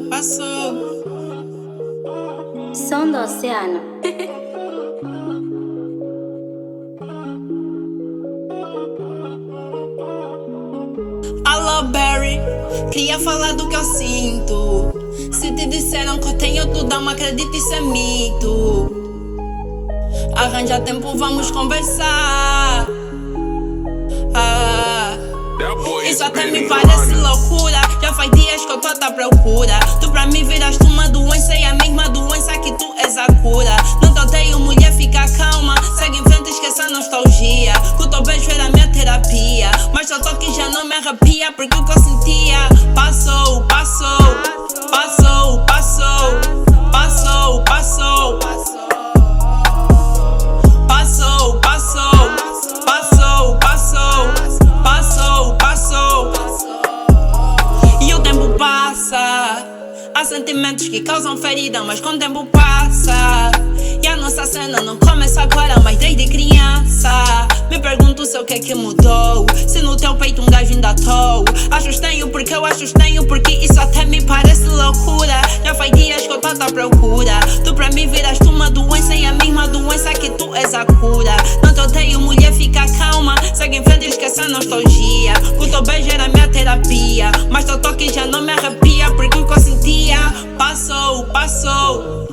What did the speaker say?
Passou. Som do oceano. Alô, Barry, queria falar do que eu sinto. Se te disseram que eu tenho tudo, não acredita, isso é mito. Arranja tempo, vamos conversar. Isso até me parece loucura. Já faz dias que eu tô à tua procura. Tu pra mim viraste uma doença, e a mesma doença que tu és a cura. Não te odeio, mulher, fica calma. Segue em frente, esqueça a nostalgia. Que o teu beijo era minha terapia, mas teu toque já não me arrepia, porque o que eu sentia passou. E o tempo passa. Há sentimentos que causam ferida, mas com o tempo passa. E a nossa cena não começa agora, mas desde criança. Me pergunto se o que é que mudou, se no teu peito um gajo ainda tô. Acho estranho porque eu acho estranho, porque isso até me parece loucura. Já faz dias que eu tô à tua procura. Tu pra mim viraste uma doença, e a mesma doença que tu és a cura. Não te odeio, mulher, fica calma. Segue em frente, esquece a nostalgia. Que o teu beijo era minha terapia, mas teu toque já não me arrepia, porque o que eu sentia passou. Passou.